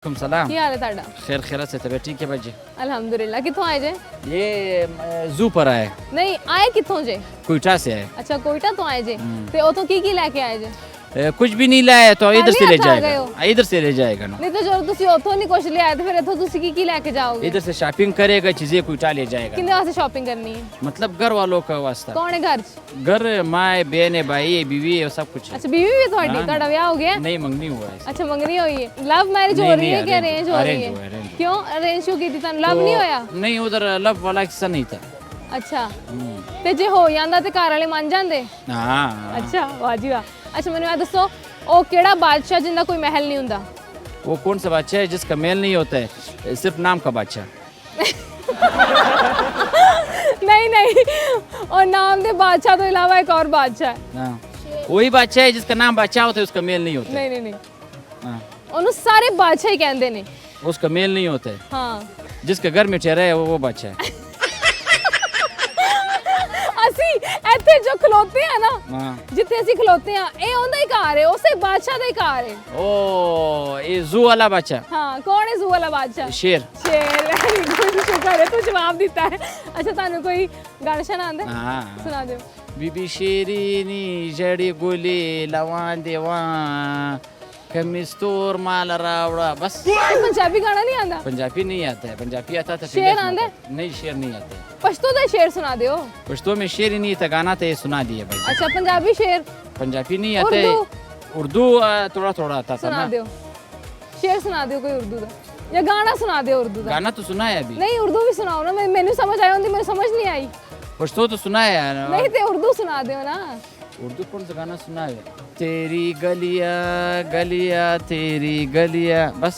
सलाम। ਕੀ ਹਾਲ ਹੈ ਤੁਹਾਡਾ? खैर खैरत से तबीयत ठीक है भाई जी। ਅਲਹਮਦੁਲਿਲਾ। ਕਿੱਥੋਂ ਆਏ ਜੇ? ये जू पर आए, ਨਹੀਂ ਆਏ ਕਿੱਥੋਂ ਜੇ? कोयटा से आए। ਅੱਛਾ ਕੋਇਟਾ ਤੋਂ ਆਏ ਜੇ ਤੇ ਉਥੋਂ ਕੀ ਲੈ ਕੇ ਆਏ ਜੇ? कुछ भी नहीं लाया तो इधर से ले खाली हाथ आ गए जाएगा, इधर से ले जाएगा ना। ਨਹੀਂ ਤਾਂ ਜਦੋਂ ਤੁਸੀਂ ਉਥੋਂ ਨਹੀਂ ਕੁਝ ਲਿਆਏ ਤੇ ਫਿਰ ਇੱਥੋਂ ਤੁਸੀਂ ਕੀ ਲੈ ਕੇ ਜਾਓਗੇ? इधर से शॉपिंग करेगा, चीजें कोयटा ले जाएगा। ਕਿੰਨੇ ਵਾਸਤੇ ਸ਼ਾਪਿੰਗ ਕਰਨੀ ਹੈ? मतलब घर वालों का वास्ता, ਕੌਣ ਹੈ ਘਰ 'ਚ? घर माए बहन भाई बीवी है सब कुछ है। ਅੱਛਾ ਬੀਵੀ ਵੀ ਤੁਹਾਡੀ? हाँ। ਤੁਹਾਡਾ ਵਿਆਹ ਹੋ ਗਿਆ? नहीं मंगनी हुआ है। ਅੱਛਾ ਮੰਗਣੀ ਹੋਈ ਹੈ। ਲਵ ਮੈਰਿਜ ਹੋ नहीं, ਰਹੀ ਹੈ नहीं, ਕਿ ਅਰੇਂਜ ਹੋ ਰਹੀ arrange हुआ, ਹੈ? arrange हुआ। ਕਿਉਂ ਅਰੇਂਜ ਕਿਉਂ ਕੀਤੀ? ਤੁਹਾਨੂੰ ਲਵ ਨਹੀਂ ਹੋਇਆ? नहीं उधर लव वाला किस्सा नहीं था। ਅੱਛਾ ਤੇ ਜੇ ਹੋ ਜਾਂਦਾ ਤੇ ਘਰ ਵਾਲੇ ਮੰਨ ਜਾਂਦੇ? हाँ ਅੱਛਾ ਵਾਹ ਜੀ ਵਾਹ। ਅੱਛਾ ਮੈਨੂੰ ਇਹ ਦੱਸੋ ਉਹ ਕਿਹੜਾ ਬਾਦਸ਼ਾਹ ਜਿੰਦਾ ਕੋਈ ਮਹਿਲ ਨਹੀਂ ਹੁੰਦਾ? वो कौन सा बादशाह है जिसका मेल नहीं होता है, सिर्फ नाम का बादशाह। नहीं नहीं और नाम ਦੇ ਬਾਦਸ਼ਾਹ ਤੋਂ ਇਲਾਵਾ ਇੱਕ और ਬਾਦਸ਼ਾਹ ਹੈ। हाँ वही बादशाह है जिसका नाम बादशाह होता है, उसका मेल नहीं होता है। ਨਹੀਂ ਨਹੀਂ ਨਹੀਂ हाँ ਉਹਨੂੰ ਸਾਰੇ ਬਾਦਸ਼ਾਹ ਹੀ ਕਹਿੰਦੇ ਨੇ। उसका मेल नहीं होता है। ਹਾਂ जिसके घर में चेहरा है वो बादशाह है। ਅਸੀਂ ਇੱਥੇ ਜੋ ਖਲੋਤੇ ਆ ਨਾ, हाँ ਜਿੱਥੇ ਅਸੀਂ ਖਲੋਤੇ ਆ ਇਹ ਉਹਦਾ ਹੀ ਘਰ ਹੈ, ਉਸੇ ਬਾਦਸ਼ਾਹ ਦਾ ਹੀ ਘਰ ਹੈ। ओ ये जू वाला बादशाह, ਹਾਂ ਕੌਣ ਹੈ ਜ਼ੂ ਵਾਲਾ ਬਾਦਸ਼ਾਹ? शेर। ਸ਼ੇਰ। ਵੈਰੀ ਗੁੱਡ, ਸ਼ੁਕਰ ਹੈ ਤੂੰ ਜਵਾਬ ਦਿੱਤਾ ਹੈ। ਅੱਛਾ ਤੁਹਾਨੂੰ ਕੋਈ ਗਾਣਾ ਸ਼ਾਨਾ ਆਉਂਦਾ ਹੈ? हाँ ਸੁਣਾ ਦਿਓ। बीबी शेरीनी जड़ी गुली लवान देवा कमिस्तूर माल रावड़ा। बस ਪੰਜਾਬੀ ਗਾਣਾ ਨਹੀਂ ਆਉਂਦਾ? पंजाबी नहीं आता है, पंजाबी आता था शेर फिल्म में आंदा आता है। नहीं शेर नहीं आता है। ਪਸ਼ਤੋ ਦਾ ਸ਼ੇਰ ਸੁਣਾ ਦਿਓ। पश्तो में शेर ही नहीं था, गाना था ये सुना दिया भाई। ਅੱਛਾ ਪੰਜਾਬੀ ਸ਼ੇਰ पंजाबी नहीं आता है, उर्दू थोड़ा थोड़ा आता था ਸੁਣਾ ना। ਦਿਓ। ਸ਼ੇਰ ਸੁਣਾ ਦਿਓ ਕੋਈ ਉਰਦੂ ਦਾ ਜਾਂ ਗਾਣਾ ਸੁਣਾ ਦਿਓ ਉਰਦੂ ਦਾ। गाना तो सुना है अभी, ਨਹੀਂ ਉਰਦੂ ਵੀ ਸੁਣਾਓ ਨਾ, ਮੈਨੂੰ ਸਮਝ ਆਈ ਹੁੰਦੀ, ਮੈਨੂੰ ਸਮਝ ਨਹੀਂ ਆਈ। पश्तो तो सुना है यार। ਨਹੀਂ ਤੇ ਉਰਦੂ ਸੁਣਾ ਦਿਓ ਨਾ। उर्दू कौन सा गाना सुना है? तेरी गलियां गलियां तेरी गलियां, बस।